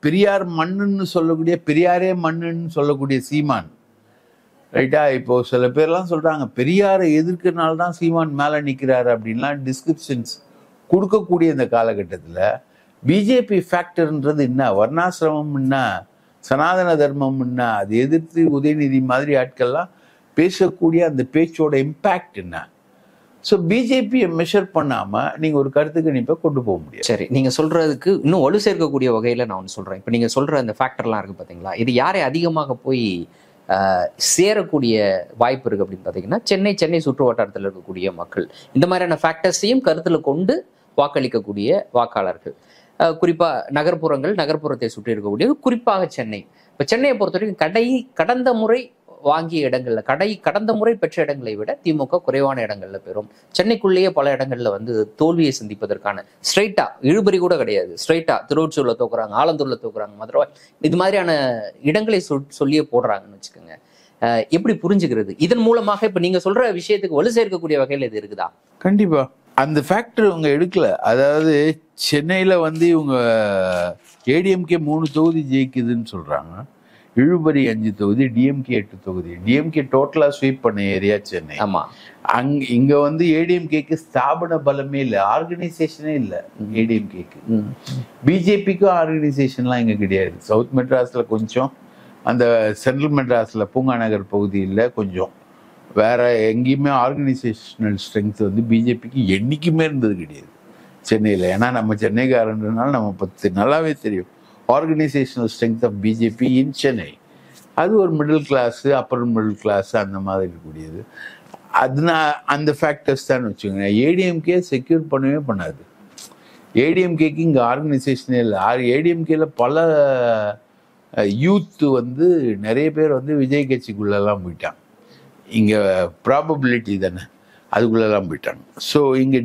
பெரியார் மண்ணுன்னு சொல்லக்கூடிய சீமான், ரைட்டா? இப்போ சில பேர்லாம் சொல்றாங்க பெரியாரை எதிர்க்கிறனால்தான் சீமான் மேல நிக்கிறாரு அப்படின்லாம் டிஸ்கிரிப்ஷன்ஸ் கொடுக்கக்கூடிய இந்த காலகட்டத்தில் பிஜேபி ஃபேக்டர்ன்றது என்ன? வர்ணாசிரமம் என்ன? சனாதன தர்மம் என்ன? அது எதிர்த்து உதயநிதி மாதிரி ஆட்கள்லாம் பேசக்கூடிய அந்த பேச்சோட இம்பாக்ட் என்ன? ஸோ பிஜேபியை மெஷர் பண்ணாம நீங்க ஒரு கருத்து கணிப்பை கொண்டு போக முடியாது. சரி, நீங்க சொல்றதுக்கு இன்னும் வலு சேர்க்கக்கூடிய வகையில நான் ஒன்று சொல்றேன். இப்போ நீங்க சொல்ற அந்த ஃபேக்டர்லாம் இருக்கு பாத்தீங்களா, இது யாரை அதிகமாக போய் சேரக்கூடிய வாய்ப்பு இருக்கு அப்படின்னு பாத்தீங்கன்னா, சென்னை சுற்று வட்டாரத்தில் இருக்கக்கூடிய மக்கள், இந்த மாதிரியான ஃபேக்டர்ஸையும் கருத்துல கொண்டு வாக்களிக்கக்கூடிய வாக்காளர்கள், குறிப்பா நகர்ப்புறத்தை சுற்றி இருக்கக்கூடிய, குறிப்பாக சென்னை. இப்ப சென்னையை பொறுத்த வரைக்கும் கடந்த முறை வாங்கிய இடங்கள்ல, கடந்த முறை பெற்ற இடங்களை விட திமுக குறைவான இடங்கள்ல பெறும். சென்னைக்குள்ளேயே பல இடங்கள்ல வந்து தோல்வியை சந்திப்பதற்கான ஸ்ட்ரைட்டா, இழுபறி கூட கிடையாது, ஸ்ட்ரைட்டா திருவொற்றியூர்ல தோக்குறாங்க, ஆலந்தூர்ல தோக்குறாங்க, மதுரை, இது மாதிரியான இடங்களை சொல்லியே போடுறாங்கன்னு வச்சுக்கோங்க. எப்படி புரிஞ்சுக்கிறது? இதன் மூலமாக இப்ப நீங்க சொல்ற விஷயத்துக்கு வலு சேர்க்கக்கூடிய வகையில் இது இருக்குதா? கண்டிப்பா அந்த ஃபேக்டர் இவங்க எடுக்கல. அதாவது சென்னையில வந்து இவங்க ஏடிஎம்கே 3 தொகுதி ஜெயிக்குதுன்னு சொல்றாங்க, இழுபறி 5 தொகுதி, டிஎம்கே 8 தொகுதி. டிஎம்கே டோட்டலா ஸ்வீப் பண்ண ஏரியா சென்னை. ஆமா, இங்க வந்து ஏடிஎம்கேக்கு ஸ்தாபன பலமே இல்லை, ஆர்கனைசேஷனே இல்லை ஏடிஎம்கேக்கு. பிஜேபிக்கும் ஆர்கனைசேஷன்லாம் இங்க கிடையாது. சவுத் மெட்ராஸ்ல கொஞ்சம், அந்த சென்ட்ரல் மெட்ராஸ்ல பூங்கா நகர் பகுதியில் கொஞ்சம், வேற எங்கேயுமே ஆர்கனைசேஷனல் ஸ்ட்ரென்த் வந்து பிஜேபிக்கு என்னைக்குமே இருந்தது கிடையாது சென்னையில். ஏன்னா நம்ம சென்னைக்காரன்றனால நம்ம பற்றி நல்லாவே தெரியும் organisational strength of BJP in Chennai. அது ஒரு middle class, upper middle class அந்த மாதிரி இருக்கக்கூடியது. அந்த ஃபேக்டர்ஸ் தான் வச்சுக்கோங்க. ஏடிஎம்கே செக்யூர் பண்ணவே பண்ணாது. ஏடிஎம்கேக்கு இங்கே ஆர்கனைசேஷனே இல்லை. ஏடிஎம்கேல பல யூத் வந்து நிறைய பேர் வந்து விஜய் கட்சிக்குள்ளெல்லாம் போயிட்டாங்க. இங்கே ப்ராபபிலிட்டி தானே, அதுக்குள்ளெல்லாம் போயிட்டாங்க. ஸோ இங்கே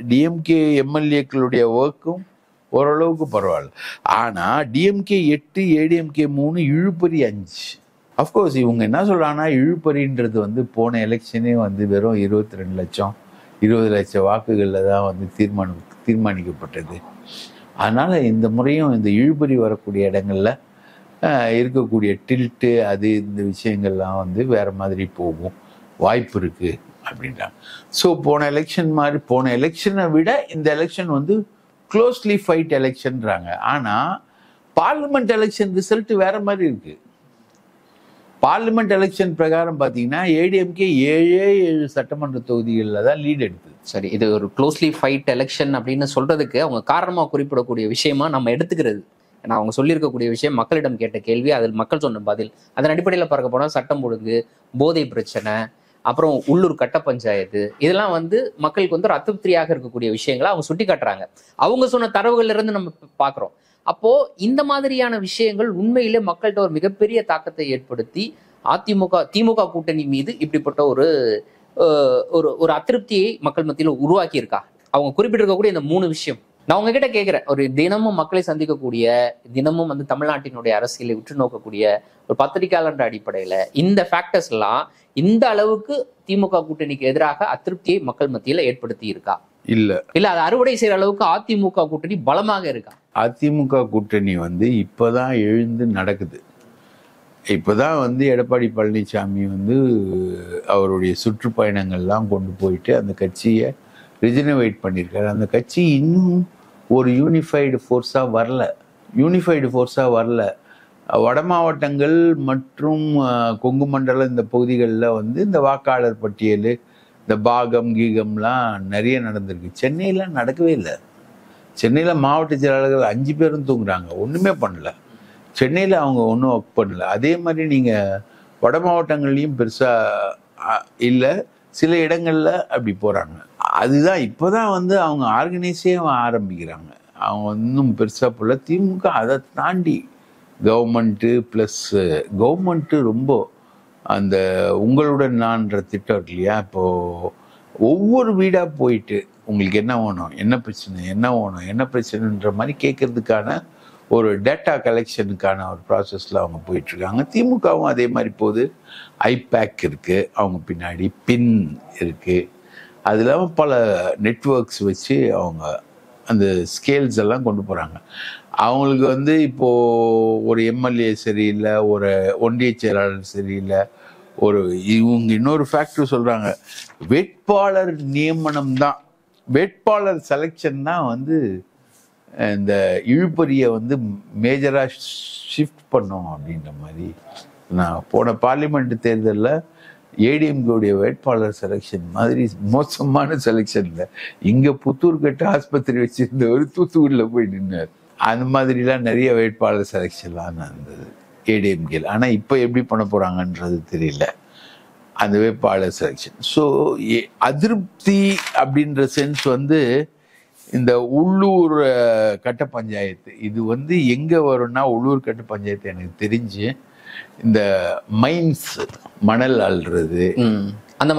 டிஎம்கே எம்எல்ஏக்களுடைய ஒர்க்கும் ஓரளவுக்கு பரவாயில்ல. ஆனால் டிஎம்கே 8, ஏடிஎம்கே 3, இழுபறி 5. அஃப்கோர்ஸ் இவங்க என்ன சொல்கிறாங்கன்னா, இழுபறின்றது வந்து போன எலெக்ஷனே வந்து வெறும் 22 லட்சம் 20 லட்சம் வாக்குகளில் தான் வந்து தீர்மானிக்கப்பட்டது. அதனால் இந்த முறையும் இந்த இழுபறி வரக்கூடிய இடங்களில் இருக்கக்கூடிய டில்ட்டு, அது இந்த விஷயங்கள்லாம் வந்து வேற மாதிரி போகும், வாய்ப்பு இருக்கு அப்படின்றாங்க. ஸோ போன எலெக்ஷனை விட இந்த எலெக்ஷன் வந்து க்ளோஸ்லி ஃபைட் எலெக்ஷன்றாங்க. ஆனால் பார்லிமெண்ட் எலெக்ஷன் ரிசல்ட் வேற மாதிரி இருக்கு. பார்லிமெண்ட் எலெக்ஷன் பிரகாரம் பார்த்தீங்கன்னா ஏடிஎம்கே 7 சட்டமன்ற தொகுதிகளில் தான் லீட் எடுத்தது. சரி, இது ஒரு க்ளோஸ்லி ஃபைட் எலெக்ஷன் அப்படின்னு சொல்றதுக்கு அவங்க காரணமாக குறிப்பிடக்கூடிய விஷயமா நம்ம எடுத்துக்கிறது. ஏன்னா அவங்க சொல்லியிருக்கக்கூடிய விஷயம் மக்களிடம் கேட்ட கேள்வி, அதில் மக்கள் சொன்ன பதில். அதன் அடிப்படையில் பார்க்க போனால் சட்டம் ஒழுங்கு, போதை பிரச்சனை, அப்புறம் உள்ளூர் கட்ட பஞ்சாயத்து, இதெல்லாம் வந்து மக்களுக்கு வந்து ஒரு அதிருப்தியாக இருக்கக்கூடிய விஷயங்களை அவங்க சுட்டி காட்டுறாங்க. அவங்க சொன்ன தரவுகள்ல இருந்து நம்ம பார்க்குறோம். அப்போ இந்த மாதிரியான விஷயங்கள் உண்மையிலே மக்கள்கிட்ட ஒரு மிகப்பெரிய தாக்கத்தை ஏற்படுத்தி திமுக கூட்டணி மீது இப்படிப்பட்ட ஒரு ஒரு அதிருப்தியை மக்கள் மத்தியில் உருவாக்கி இருக்கா? அவங்க குறிப்பிட்டிருக்கக்கூடிய இந்த 3 விஷயம் நான் உங்ககிட்ட கேட்கிறேன். ஒரு தினமும் மக்களை சந்திக்கக்கூடிய, தினமும் வந்து தமிழ்நாட்டினுடைய அரசியலை உற்று நோக்கக்கூடிய ஒரு பத்திரிகையாளர் அடிப்படையில இந்த ஃபேக்டர்ஸ் எல்லாம் இந்த அளவுக்கு திமுக கூட்டணிக்கு எதிராக அதிருப்தியை மக்கள் மத்தியில ஏற்படுத்தி இருக்கா? இல்ல அதை அறுவடை செய்யற அளவுக்கு அதிமுக கூட்டணி பலமாக இருக்கா? அதிமுக கூட்டணி வந்து இப்பதான் எழுந்து நடக்குது. இப்பதான் வந்து எடப்பாடி பழனிசாமி வந்து அவருடைய சுற்றுப்பயணங்கள்லாம் கொண்டு போயிட்டு அந்த கட்சியை ரிஜினவேட் பண்ணியிருக்காரு. அந்த கட்சி இன்னும் ஒரு யூனிஃபைடு ஃபோர்ஸாக வரல. வட மாவட்டங்கள் மற்றும் கொங்கு மண்டலம் இந்த பகுதிகளில் வந்து இந்த வாக்காளர் பட்டியல், இந்த பாகம் கீகம்லாம் நிறைய நடந்திருக்கு. சென்னையில் நடக்கவே இல்லை. சென்னையில் மாவட்ட செயலாளர்கள் 5 பேரும் தூங்குறாங்க, ஒன்றுமே பண்ணல. சென்னையில் அவங்க ஒன்றும் ஒர்க் பண்ணல. அதே மாதிரி நீங்கள் வட மாவட்டங்கள்லையும் பெருசாக இல்லை, சில இடங்களில் அப்படி போகிறாங்க. அதுதான் இப்போ தான் வந்து அவங்க ஆர்கனைஸே ஆரம்பிக்கிறாங்க. அவங்க இன்னும் பெருசாக போல. திமுக அதை தாண்டி கவர்மெண்ட்டு ரொம்ப அந்த உங்களுடன் நான்ற திட்டம் இருக்கு இல்லையா, இப்போது ஒவ்வொரு வீடாக போயிட்டு உங்களுக்கு என்ன வேணும், என்ன பிரச்சனைன்ற மாதிரி கேட்கறதுக்கான ஒரு டேட்டா கலெக்ஷனுக்கான ஒரு ப்ராசஸில் அவங்க போயிட்டுருக்காங்க. திமுகவும் அதே மாதிரி போகுது. ஐபேக் இருக்குது, அவங்க பின்னாடி பின் இருக்குது. அது இல்லாமல் பல நெட்வொர்க்ஸ் வச்சு அவங்க அந்த ஸ்கேல்ஸ் எல்லாம் கொண்டு போகிறாங்க. அவங்களுக்கு வந்து இப்போது ஒரு எம்எல்ஏ சரியில்லை, ஒரு ஒன்றிய செயலாளர் சரியில்லை, இவங்க இன்னொரு ஃபேக்டர் சொல்கிறாங்க, வேட்பாளர் நியமனம் தான், வேட்பாளர் செலெக்ஷன் தான் வந்து இந்த இழுபறியை வந்து மேஜராக ஷிஃப்ட் பண்ணோம் அப்படின்ற மாதிரி. நான் போன பார்லிமெண்ட் தேர்தலில் ஏடிஎம்கேடைய வேட்பாளர் செலெக்ஷன் மாதிரி மோசமான செலெக்ஷன் இல்லை. இங்கே புத்தூர்கட்டு ஆஸ்பத்திரி வச்சுருந்தவர் தூத்துக்குடியில் போய் நின்னார். அந்த மாதிரிலாம் நிறைய வேட்பாளர் செலெக்ஷன்லாம் நடந்தது ஏடிஎம்கேல. ஆனால் இப்போ எப்படி பண்ண போகிறாங்கன்றது தெரியல அந்த வேட்பாளர் செலெக்ஷன். ஸோ அதிருப்தி அப்படின்ற சென்ஸ் வந்து இந்த உள்ளூர் கட்ட பஞ்சாயத்து இது வந்து எங்கே வரும்னா, உள்ளூர் கட்ட பஞ்சாயத்து எனக்கு தெரிஞ்சு இந்த மைன்ஸ் மணல் அள்ளுறது அந்த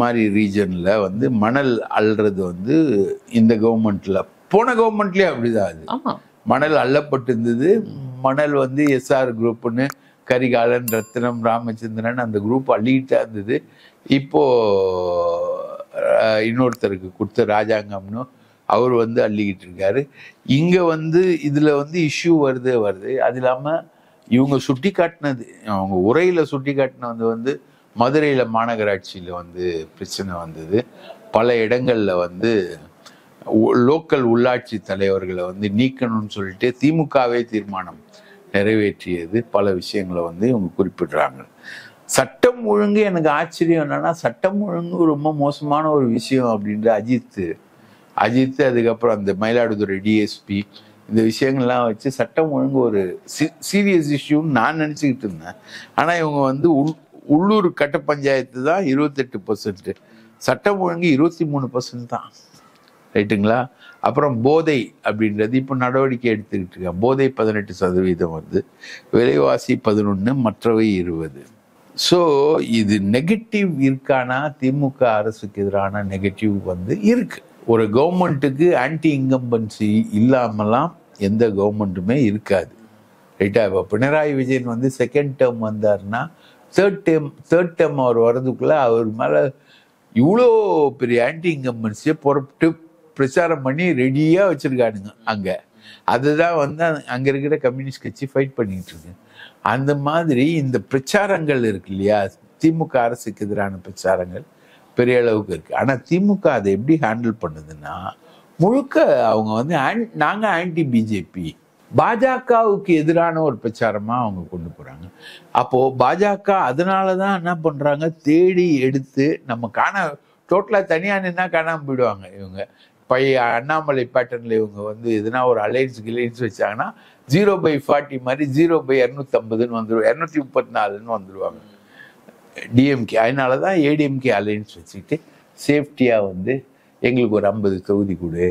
மாதிரி ரீஜன்ல வந்து மணல் அள்ளுறது வந்து இந்த கவர்மெண்ட்ல, போன கவர்மெண்ட்லயே அப்படிதான். அது மணல் அள்ளப்பட்டு இருந்தது. மணல் வந்து எஸ்ஆர் குரூப்னு கரிகாலன், ரத்னம், ராமச்சந்திரன் அந்த குரூப் அள்ளிக்கிட்டே இருந்தது. இப்போ இன்னொருத்தருக்கு கொடுத்த ராஜாங்கம்னு அவர் வந்து அள்ளிக்கிட்டு இருக்காரு. இங்க வந்து இதுல வந்து இஷ்யூ வருது. அது இல்லாம இவங்க சுட்டி காட்டினது, அவங்க உரையில சுட்டி காட்டினது வந்து மதுரையில மாநகராட்சியில வந்து பிரச்சனை வந்தது. பல இடங்கள்ல வந்து லோக்கல் உள்ளாட்சி தலைவர்களை வந்து நீக்கணும்னு சொல்லிட்டு திமுகவே தீர்மானம் நிறைவேற்றியது. பல விஷயங்களை வந்து இவங்க குறிப்பிடுறாங்க. சட்டம் ஒழுங்கு, எனக்கு ஆச்சரியம் என்னன்னா, சட்டம் ஒழுங்கு ரொம்ப மோசமான ஒரு விஷயம் அப்படின்ற அஜித் அதுக்கப்புறம் அந்த மயிலாடுதுறை டிஎஸ்பி இந்த விஷயங்கள்லாம் வச்சு சட்டம் ஒழுங்கு ஒரு சீரியஸ் இஷ்யூன்னு நான் நினச்சிக்கிட்டு இருந்தேன். ஆனால் இவங்க வந்து உள்ளூர் கட்ட பஞ்சாயத்து தான் 28%, சட்டம் ஒழுங்கு 23% தான். ரைட்டுங்களா? அப்புறம் போதை அப்படின்றது இப்போ நடவடிக்கை எடுத்துக்கிட்டு இருக்காங்க. போதை 18% வந்து, விலைவாசி 11, மற்றவை 20. ஸோ இது நெகட்டிவ் இருக்கானா? திமுக அரசுக்கு எதிரான நெகட்டிவ் வந்து இருக்கு. ஒரு கவர்மெண்ட்டுக்கு ஆன்டி இன்கம்பன்சி இல்லாமலாம் எந்த கவர்மெண்ட்டுமே இருக்காது. ரைட்டா? இப்போ பினராயி விஜயன் வந்து செகண்ட் டேர்ம் வந்தார்னா தேர்ட் டேர்ம் அவர் வர்றதுக்குள்ள அவர் மேலே இவ்வளோ பெரிய ஆன்டி இன்கம்பன்சியை புறப்பட்டு பிரச்சாரம் பண்ணி ரெடியாக வச்சுருக்கானுங்க அங்கே. அதுதான் வந்து அங்கே இருக்கிற கம்யூனிஸ்ட் கட்சி ஃபைட் பண்ணிக்கிட்டு இருக்கு. அந்த மாதிரி இந்த பிரச்சாரங்கள் இருக்கு இல்லையா, திமுக அரசுக்கு எதிரான பிரச்சாரங்கள் பெரிய அளவுக்கு இருக்கு. ஆனால் திமுக அதை எப்படி ஹேண்டில் பண்ணுதுன்னா, முழுக்க அவங்க வந்து நாங்கள் ஆன்டி பிஜேபி, பாஜகவுக்கு எதிரான ஒரு பிரச்சாரமா அவங்க கொண்டு போறாங்க. அப்போ பாஜக அதனாலதான் என்ன பண்றாங்க, தேடி எடுத்து நம்ம டோட்டலா தனியா நின்னா காணாம போயிடுவாங்க இவங்க. அண்ணாமலை பேட்டர்ன்ல இவங்க வந்து எதுனா ஒரு அலைன்ஸ் வச்சாங்கன்னா 0/40 மாதிரி 0/250 வந்துடும், 234 வந்துடுவாங்க டிஎம்கே. அதனாலதான் ஏடிஎம்கே அலைன்ஸ் வச்சுக்கிட்டு சேஃப்டியா வந்து எங்களுக்கு ஒரு 50 தொகுதி கொடு,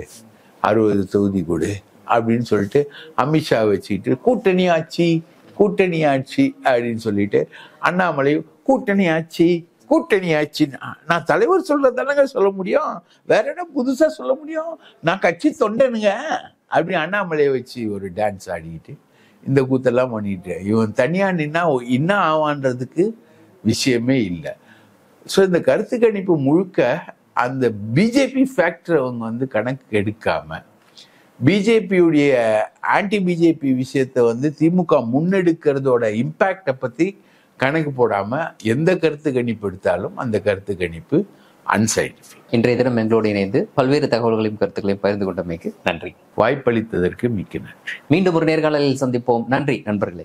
60 தொகுதி கொடு அப்படின்னு சொல்லிட்டு அமித்ஷா வச்சுக்கிட்டு கூட்டணி ஆட்சி அப்படின்னு சொல்லிட்டு அண்ணாமலை கூட்டணி ஆட்சி நான் தலைவர் சொல்றதானங்க சொல்ல முடியும், வேற என்ன புதுசா சொல்ல முடியும், நான் கட்சி தொண்டனுங்க அப்படி அண்ணாமலையை வச்சு ஒரு டான்ஸ் ஆடிக்கிட்டு இந்த கூத்தெல்லாம் பண்ணிட்டு இவன் தனியா நின்னா என்ன ஆவான்றதுக்கு விஷயமே இல்லை. ஸோ இந்த கருத்து கணிப்பு முழுக்க அந்த பிஜேபி ஃபேக்டர் அவங்க வந்து கணக்கு எடுக்காம பிஜேபியுடைய ஆன்டி பிஜேபி விஷயத்தை வந்து திமுக முன்னெடுக்கிறதோட இம்பாக்டை பத்தி கணக்கு போடாம எந்த கருத்து கணிப்பு எடுத்தாலும் அந்த கருத்து கணிப்பு அன்சைன்டிஃபிக். இன்றைய தினம் எங்களோடு இணைந்து பல்வேறு தகவல்களையும் கருத்துக்களையும் பகிர்ந்து கொண்டமைக்கு நன்றி. வாய்ப்பளித்ததற்கு மிக்க நன்றி. மீண்டும் ஒரு நேர்காணலில் சந்திப்போம். நன்றி நண்பர்களே.